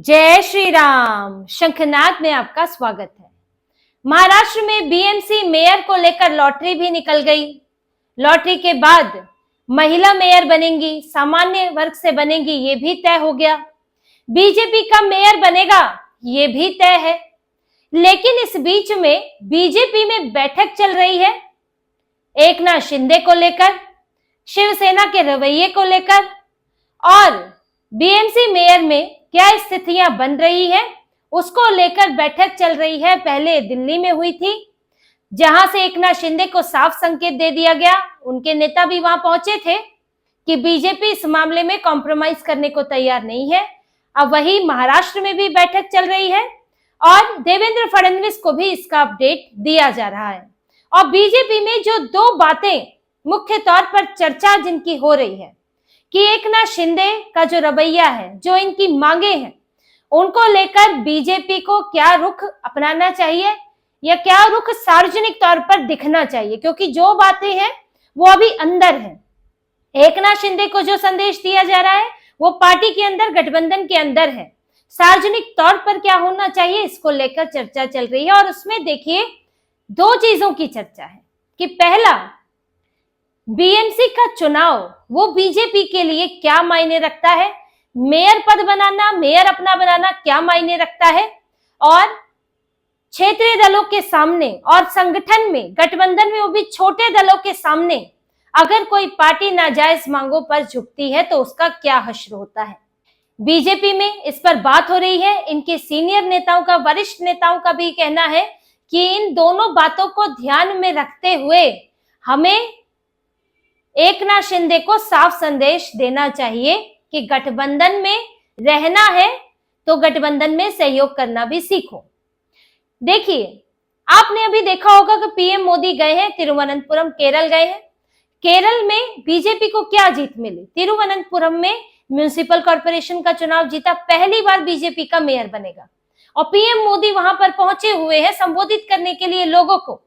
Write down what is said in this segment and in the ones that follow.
जय श्री राम। शंखनाद में आपका स्वागत है। महाराष्ट्र में बीएमसी मेयर को लेकर लॉटरी भी निकल गई। लॉटरी के बाद महिला मेयर बनेंगी, सामान्य वर्ग से बनेंगी, ये भी तय हो गया। बीजेपी का मेयर बनेगा, ये भी तय है। लेकिन इस बीच में बीजेपी में बैठक चल रही है, एकनाथ शिंदे को लेकर, शिवसेना के रवैये को लेकर और बीएमसी मेयर में क्या स्थितियां बन रही है उसको लेकर बैठक चल रही है। पहले दिल्ली में हुई थी, जहां से एकनाथ शिंदे को साफ संकेत दे दिया गया, उनके नेता भी वहां पहुंचे थे कि बीजेपी इस मामले में कॉम्प्रोमाइज करने को तैयार नहीं है। अब वही महाराष्ट्र में भी बैठक चल रही है और देवेंद्र फडणवीस को भी इसका अपडेट दिया जा रहा है। और बीजेपी में जो दो बातें मुख्य तौर पर चर्चा जिनकी हो रही है कि एकनाथ शिंदे का जो रवैया है, जो इनकी मांगे हैं, उनको लेकर बीजेपी को क्या रुख अपनाना चाहिए या क्या रुख सार्वजनिक तौर पर दिखना चाहिए, क्योंकि जो बातें हैं वो अभी अंदर है। एकनाथ शिंदे को जो संदेश दिया जा रहा है वो पार्टी के अंदर, गठबंधन के अंदर है। सार्वजनिक तौर पर क्या होना चाहिए, इसको लेकर चर्चा चल रही है। और उसमें देखिए दो चीजों की चर्चा है कि पहला, बीएमसी का चुनाव वो बीजेपी के लिए क्या मायने रखता है, मेयर पद बनाना, मेयर अपना बनाना क्या मायने रखता है, और क्षेत्रीय दलों के सामने और संगठन में, गठबंधन में, वो भी छोटे दलों के सामने अगर कोई पार्टी नाजायज मांगों पर झुकती है तो उसका क्या हश्र होता है। बीजेपी में इस पर बात हो रही है। इनके सीनियर नेताओं का, वरिष्ठ नेताओं का भी कहना है कि इन दोनों बातों को ध्यान में रखते हुए हमें एकनाथ शिंदे को साफ संदेश देना चाहिए कि गठबंधन में रहना है तो गठबंधन में सहयोग करना भी सीखो। देखिए, आपने अभी देखा होगा कि पीएम मोदी गए हैं तिरुवनंतपुरम, केरल गए हैं। केरल में बीजेपी को क्या जीत मिली, तिरुवनंतपुरम में म्युनिसिपल कॉर्पोरेशन का चुनाव जीता, पहली बार बीजेपी का मेयर बनेगा। और पीएम मोदी वहां पर पहुंचे हुए हैं संबोधित करने के लिए लोगों को।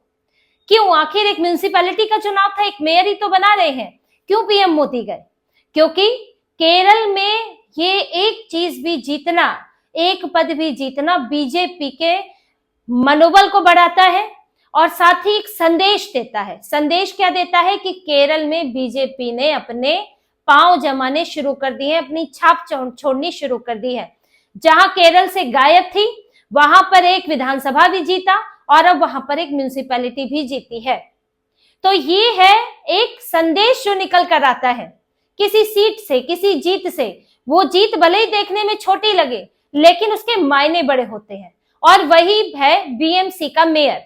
क्यों? आखिर एक म्युनिसिपैलिटी का चुनाव था, एक मेयर ही तो बना रहे हैं, क्यों पीएम मोदी गए? क्योंकि केरल में ये एक चीज भी जीतना, एक पद भी जीतना बीजेपी के मनोबल को बढ़ाता है और साथ ही एक संदेश देता है। संदेश क्या देता है कि केरल में बीजेपी ने अपने पांव जमाने शुरू कर दिए हैं, अपनी छाप छोड़नी शुरू कर दी है। जहां केरल से गायब थी वहां पर एक विधानसभा भी जीता और अब वहां पर एक म्युनिसिपैलिटी भी जीती है। तो ये है एक संदेश जो निकल कर आता है किसी सीट से, किसी जीत से। वो जीत भले ही देखने में छोटी लगे लेकिन उसके मायने बड़े होते हैं। और वही है बीएमसी का मेयर।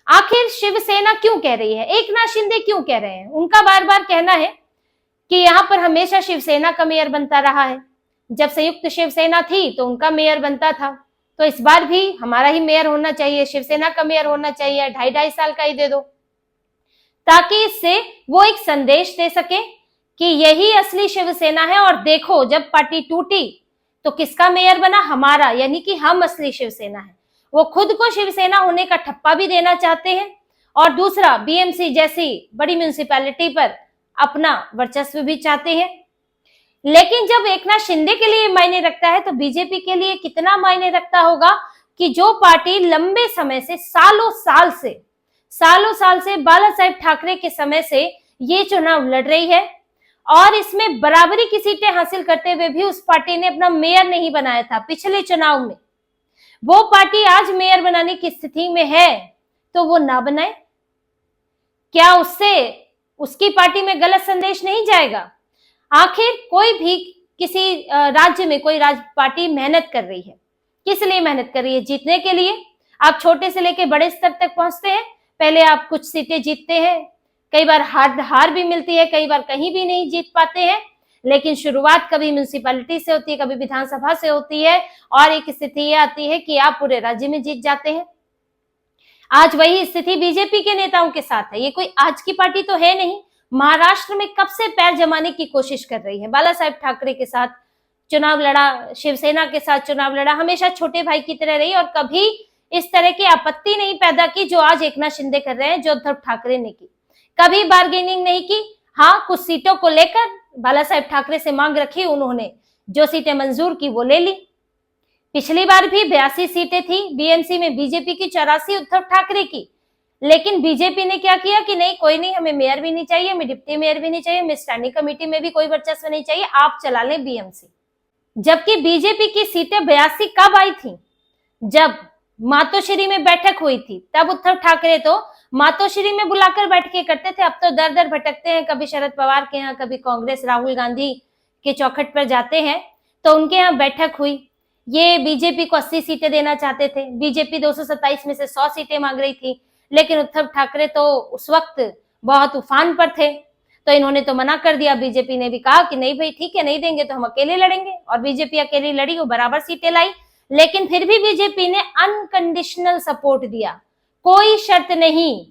आखिर शिवसेना क्यों कह रही है, एकनाथ शिंदे क्यों कह रहे हैं? उनका बार बार कहना है कि यहां पर हमेशा शिवसेना का मेयर बनता रहा है। जब संयुक्त शिवसेना थी तो उनका मेयर बनता था, तो इस बार भी हमारा ही मेयर होना चाहिए, शिवसेना का मेयर होना चाहिए, 2.5 साल का ही दे दो, ताकि इससे वो एक संदेश दे सके कि यही असली शिवसेना है। और देखो, जब पार्टी टूटी तो किसका मेयर बना? हमारा, यानी कि हम असली शिवसेना है। वो खुद को शिवसेना होने का ठप्पा भी देना चाहते हैं और दूसरा, बीएमसी जैसी बड़ी म्युनिसिपैलिटी पर अपना वर्चस्व भी चाहते हैं। लेकिन जब एकनाथ शिंदे के लिए मायने रखता है तो बीजेपी के लिए कितना मायने रखता होगा कि जो पार्टी लंबे समय से, सालों साल से बाला साहेब ठाकरे के समय से ये चुनाव लड़ रही है और इसमें बराबरी की सीटें हासिल करते हुए भी उस पार्टी ने अपना मेयर नहीं बनाया था पिछले चुनाव में। वो पार्टी आज मेयर बनाने की स्थिति में है तो वो ना बनाए? क्या उससे उसकी पार्टी में गलत संदेश नहीं जाएगा? आखिर कोई भी किसी राज्य में कोई पार्टी मेहनत कर रही है, किस लिए मेहनत कर रही है? जीतने के लिए। आप छोटे से लेके बड़े स्तर तक पहुंचते हैं, पहले आप कुछ सीटें जीतते हैं, कई बार हार भी मिलती है, कई बार कहीं भी नहीं जीत पाते हैं, लेकिन शुरुआत कभी म्युनिसिपैलिटी से होती है, कभी विधानसभा से होती है और एक स्थिति यह आती है कि आप पूरे राज्य में जीत जाते हैं। आज वही स्थिति बीजेपी के नेताओं के साथ है। ये कोई आज की पार्टी तो है नहीं, महाराष्ट्र में कब से पैर जमाने की कोशिश कर रही है। बाला साहेब ठाकरे के साथ चुनाव लड़ा, शिवसेना के साथ चुनाव लड़ा, हमेशा छोटे भाई की तरह रही और कभी इस तरह की आपत्ति नहीं पैदा की जो आज एकनाथ शिंदे कर रहे हैं, जो उद्धव ठाकरे ने की। कभी बार्गेनिंग नहीं की। हाँ, कुछ सीटों को लेकर बाला साहेब ठाकरे से मांग रखी, उन्होंने जो सीटें मंजूर की वो ले ली। पिछली बार भी 82 सीटें थी बीएमसी में, बीजेपी की 84, उद्धव ठाकरे की। लेकिन बीजेपी ने क्या किया कि नहीं, कोई नहीं, हमें मेयर भी नहीं चाहिए, हमें डिप्टी मेयर भी नहीं चाहिए, हमें स्टैंडिंग कमेटी में भी कोई वर्चस्व नहीं चाहिए, आप चला लें बीएमसी। जबकि बीजेपी की सीटें 82 कब आई थी? जब मातोश्री में बैठक हुई थी, तब उद्धव ठाकरे तो मातोश्री में बुलाकर बैठ के करते थे। अब तो दर दर भटकते हैं, कभी शरद पवार के यहाँ, कभी कांग्रेस राहुल गांधी के चौखट पर जाते हैं, तो उनके यहाँ बैठक हुई। ये बीजेपी को 80 सीटें देना चाहते थे, बीजेपी 227 में से 100 सीटें मांग रही थी, लेकिन उद्धव ठाकरे तो उस वक्त बहुत उफान पर थे, तो इन्होंने तो मना कर दिया। बीजेपी ने भी कहा कि नहीं भाई ठीक है, नहीं देंगे तो हम अकेले लड़ेंगे, और बीजेपी अकेली लड़ी, वो बराबर सीटें लाई। लेकिन फिर भी बीजेपी ने अनकंडीशनल सपोर्ट दिया, कोई शर्त नहीं,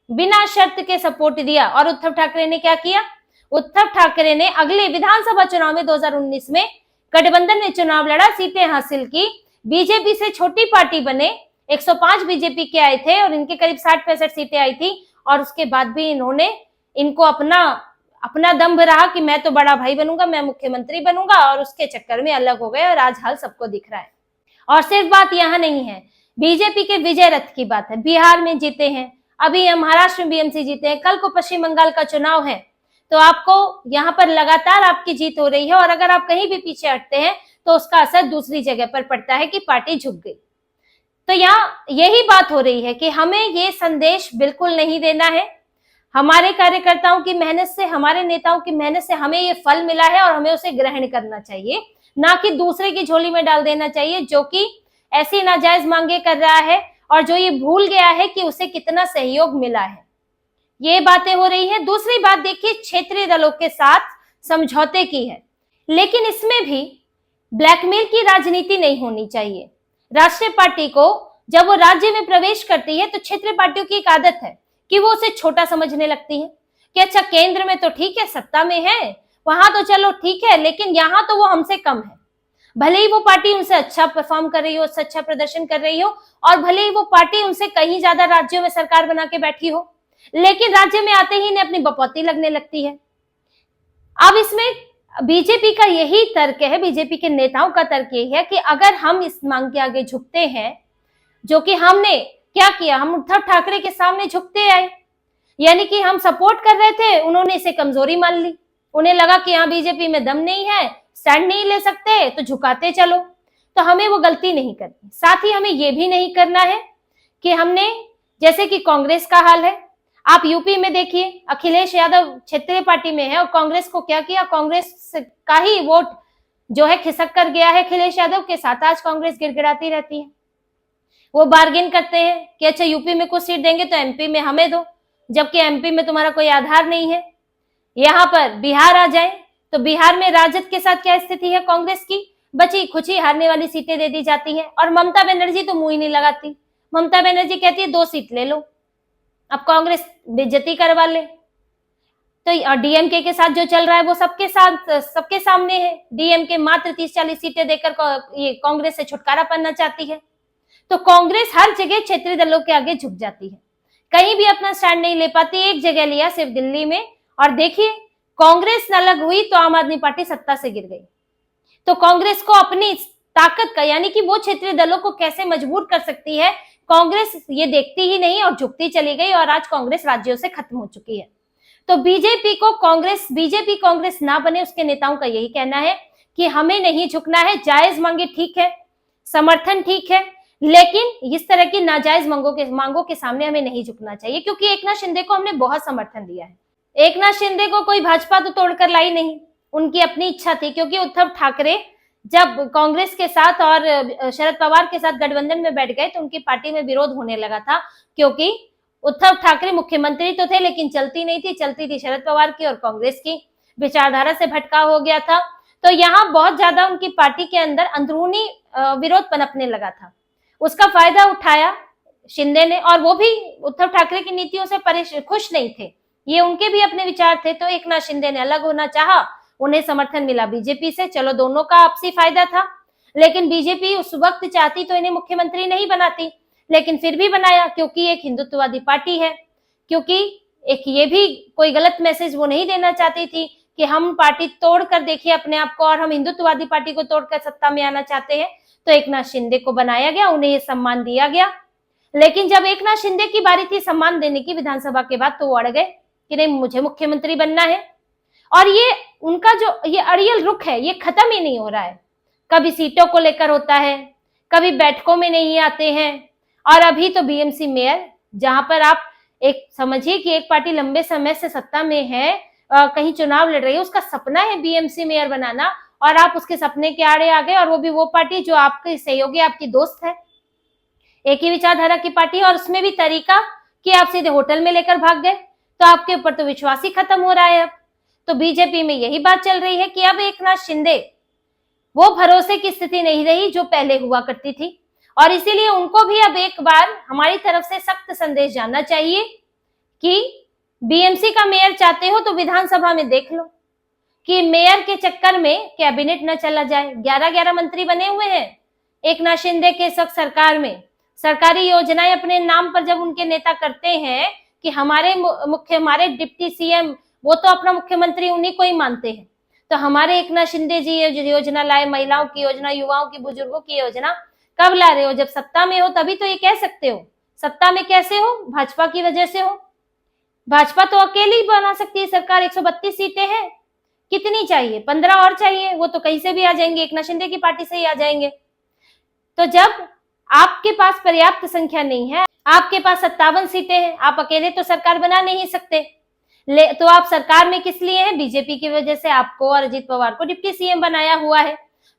बिना शर्त के सपोर्ट दिया। और उद्धव ठाकरे ने क्या किया? उद्धव ठाकरे ने अगले विधानसभा चुनाव में 2019 में गठबंधन ने चुनाव लड़ा, सीटें हासिल की, बीजेपी से छोटी पार्टी बने, 105 बीजेपी के आए थे और इनके करीब 60-65 सीटें आई थी। और उसके बाद भी इन्होंने, इनको अपना दम्भ रहा कि मैं तो बड़ा भाई बनूंगा, मैं मुख्यमंत्री बनूंगा, और उसके चक्कर में अलग हो गए, और आज हाल सबको दिख रहा है। और सिर्फ बात यहां नहीं है, बीजेपी के विजय रथ की बात है। बिहार में जीते हैं, अभी महाराष्ट्र में बीएमसी जीते हैं, कल को पश्चिम बंगाल का चुनाव है, तो आपको यहाँ पर लगातार आपकी जीत हो रही है। और अगर आप कहीं भी पीछे हटते हैं तो उसका असर दूसरी जगह पर पड़ता है कि पार्टी झुक गई। तो यहाँ यही बात हो रही है कि हमें ये संदेश बिल्कुल नहीं देना है। हमारे कार्यकर्ताओं की मेहनत से, हमारे नेताओं की मेहनत से हमें ये फल मिला है, और हमें उसे ग्रहण करना चाहिए, ना कि दूसरे की झोली में डाल देना चाहिए, जो कि ऐसी नाजायज मांगे कर रहा है और जो ये भूल गया है कि उसे कितना सहयोग मिला है। ये बातें हो रही है। दूसरी बात देखिए, क्षेत्रीय दलों के साथ समझौते की है, लेकिन इसमें भी ब्लैकमेल की राजनीति नहीं होनी चाहिए। राष्ट्रीय पार्टी को जब वो राज्य में प्रवेश करती है तो क्षेत्रीय पार्टियों की एक आदत है कि वो उसे छोटा समझने लगती है कि अच्छा केंद्र में तो ठीक है, सत्ता में है, वहां तो चलो ठीक है, लेकिन यहाँ तो वो हमसे कम है। भले ही वो पार्टी उनसे अच्छा परफॉर्म कर रही हो, अच्छा प्रदर्शन कर रही हो, और भले ही वो पार्टी उनसे कहीं ज्यादा राज्यों में सरकार बना के बैठी हो, लेकिन राज्य में आते ही इन्हें अपनी बपौती लगने लगती है। अब इसमें बीजेपी का यही तर्क है, बीजेपी के नेताओं का तर्क यही है कि अगर हम इस मांग के आगे झुकते हैं, जो कि हमने क्या किया, हम उद्धव ठाकरे के सामने झुकते आए, यानी कि हम सपोर्ट कर रहे थे, उन्होंने इसे कमजोरी मान ली। उन्हें लगा कि हाँ बीजेपी में दम नहीं है, स्टैंड नहीं ले सकते, तो झुकाते चलो। तो हमें वो गलती नहीं करनी। साथ ही हमें ये भी नहीं करना है कि हमने, जैसे कि कांग्रेस का हाल है, आप यूपी में देखिए, अखिलेश यादव क्षेत्रीय पार्टी में है और कांग्रेस को क्या किया, कांग्रेस का ही वोट जो है खिसक कर गया है अखिलेश यादव के साथ। आज कांग्रेस गिड़गिड़ाती रहती है, वो बार्गेन करते हैं कि अच्छा यूपी में कुछ सीट देंगे तो एमपी में हमें दो, जबकि एमपी में तुम्हारा कोई आधार नहीं है। यहाँ पर बिहार आ जाए तो बिहार में राजद के साथ क्या स्थिति है कांग्रेस की, बची खुची हारने वाली सीटें दे दी जाती है। और ममता बनर्जी तो मुंह ही नहीं लगाती, ममता बनर्जी कहती है 2 सीट ले लो, अब कांग्रेस बेइज्जती करवा ले। तो डीएमके के साथ जो चल रहा है वो सबके सामने है। डीएमके मात्र 30-40 सीटें देकर ये कांग्रेस से छुटकारा पाना चाहती है। तो कांग्रेस हर जगह क्षेत्रीय दलों के आगे झुक जाती है, कहीं भी अपना स्टैंड नहीं ले पाती। एक जगह लिया, सिर्फ दिल्ली में, और देखिए कांग्रेस अलग हुई तो आम आदमी पार्टी सत्ता से गिर गई। तो कांग्रेस को अपनी ताकत का, यानी कि वो क्षेत्रीय दलों को कैसे मजबूर कर सकती है, कांग्रेस ये देखती ही नहीं और झुकती चली गई, और आज कांग्रेस राज्यों से खत्म हो चुकी है। तो बीजेपी कांग्रेस ना बने, उसके नेताओं का यही कहना है कि हमें नहीं झुकना है। जायज मांगे ठीक है, समर्थन ठीक है, लेकिन इस तरह की नाजायज मांगों के सामने हमें नहीं झुकना चाहिए, क्योंकि एकनाथ शिंदे को हमने बहुत समर्थन दिया है। एकनाथ शिंदे को कोई भाजपा तो तोड़कर लाई नहीं, उनकी अपनी इच्छा थी, क्योंकि उद्धव ठाकरे जब कांग्रेस के साथ और शरद पवार के साथ गठबंधन में बैठ गए तो उनकी पार्टी में विरोध होने लगा था, क्योंकि उद्धव ठाकरे मुख्यमंत्री तो थे लेकिन चलती नहीं थी, चलती थी शरद पवार की और कांग्रेस की विचारधारा से भटकाव हो गया था। तो यहाँ बहुत ज्यादा उनकी पार्टी के अंदर अंदरूनी विरोध पनपने लगा था। उसका फायदा उठाया शिंदे ने, और वो भी उद्धव ठाकरे की नीतियों से खुश नहीं थे, ये उनके भी अपने विचार थे। तो एकनाथ शिंदे ने अलग होना चाहा, उन्हें समर्थन मिला बीजेपी से, चलो दोनों का आपसी फायदा था। लेकिन बीजेपी उस वक्त चाहती तो इन्हें मुख्यमंत्री नहीं बनाती, लेकिन फिर भी बनाया, क्योंकि एक हिंदुत्ववादी पार्टी है, क्योंकि एक ये भी कोई गलत मैसेज वो नहीं देना चाहती थी कि हम पार्टी तोड़कर देखिए अपने आप को और हम हिंदुत्ववादी पार्टी को तोड़कर सत्ता में आना चाहते हैं। तो एकनाथ शिंदे को बनाया गया, उन्हें ये सम्मान दिया गया। लेकिन जब एकनाथ शिंदे की बारी थी सम्मान देने की विधानसभा के बाद, तो वो अड़ गए कि नहीं, मुझे मुख्यमंत्री बनना है। और ये उनका जो ये अड़ियल रुख है, ये खत्म ही नहीं हो रहा है। कभी सीटों को लेकर होता है, कभी बैठकों में नहीं आते हैं। और अभी तो बीएमसी मेयर, जहां पर आप एक समझिए कि एक पार्टी लंबे समय से सत्ता में है, कहीं चुनाव लड़ रही है, उसका सपना है बीएमसी मेयर बनाना, और आप उसके सपने के आड़े आ गए। और वो भी वो पार्टी जो आपकी सहयोगी, आपकी दोस्त है, एक ही विचारधारा की पार्टी, और उसमें भी तरीका कि आप सीधे होटल में लेकर भाग गए। तो आपके ऊपर तो विश्वास ही खत्म हो रहा है अब। तो बीजेपी में यही बात चल रही है कि अब एकनाथ शिंदे वो भरोसे की स्थिति नहीं रही जो पहले हुआ करती थी। और इसीलिए उनको भी अब एक बार हमारी तरफ से सख्त संदेश जाना चाहिए कि बीएमसी का मेयर चाहते हो तो विधानसभा में देख लो कि मेयर के चक्कर में कैबिनेट न चला जाए। 11-11 मंत्री बने हुए हैं एकनाथ शिंदे के सख्त सरकार में। सरकारी योजनाएं अपने नाम पर जब उनके नेता करते हैं कि हमारे डिप्टी सीएम, वो तो अपना मुख्यमंत्री उन्हीं को ही मानते हैं। तो हमारे एकनाथ शिंदे जी ये योजना लाए, महिलाओं की योजना, युवाओं की, बुजुर्गों की योजना, कब ला रहे हो? जब सत्ता में हो तभी तो ये कह सकते हो। सत्ता में कैसे हो? भाजपा की वजह से हो। भाजपा तो अकेली ही बना सकती है सरकार, 132 सीटें हैं। कितनी चाहिए? 15 और चाहिए, वो तो कहीं से भी आ जाएंगे, एकनाथ शिंदे की पार्टी से ही आ जाएंगे। तो जब आपके पास पर्याप्त संख्या नहीं है, आपके पास 57 सीटें हैं, आप अकेले तो सरकार बना नहीं सकते। तो आप सरकार में किस लिए हैं? बीजेपी की वजह से आपको और अजीत पवार को डिप्टी सीएम बनाया हुआ है।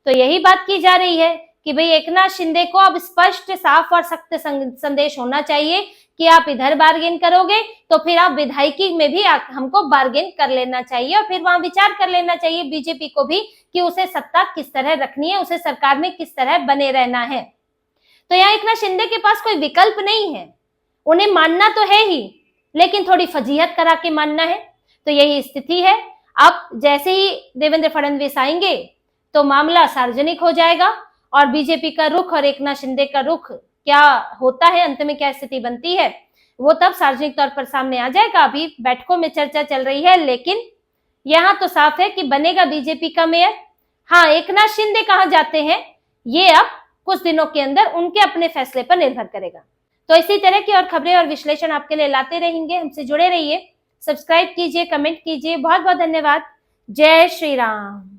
तो यही बात की जा रही है कि भाई एकनाथ शिंदे को अब स्पष्ट, साफ और सख्त संदेश होना चाहिए कि आप इधर बार्गेन करोगे तो फिर आप विधायकी में भी हमको बार्गेन कर लेना चाहिए, और फिर वहां विचार कर लेना चाहिए बीजेपी को भी कि उसे सत्ता किस तरह रखनी है, उसे सरकार में किस तरह बने रहना है। तो यहाँ एकनाथ शिंदे के पास कोई विकल्प नहीं है। उन्हें मानना तो है ही, लेकिन थोड़ी फजीहत करा के मानना है। तो यही स्थिति है। अब जैसे ही देवेंद्र फडणवीस आएंगे तो मामला सार्वजनिक हो जाएगा, और बीजेपी का रुख और एकनाथ शिंदे का रुख क्या होता है, अंत में क्या स्थिति बनती है, वो तब सार्वजनिक तौर पर सामने आ जाएगा। अभी बैठकों में चर्चा चल रही है, लेकिन यहां तो साफ है कि बनेगा बीजेपी का मेयर। हाँ, एकनाथ शिंदे कहां जाते हैं ये अब कुछ दिनों के अंदर उनके अपने फैसले पर निर्भर करेगा। तो इसी तरह की और खबरें और विश्लेषण आपके लिए लाते रहेंगे। हमसे जुड़े रहिए, सब्सक्राइब कीजिए, कमेंट कीजिए। बहुत बहुत धन्यवाद। जय श्री राम।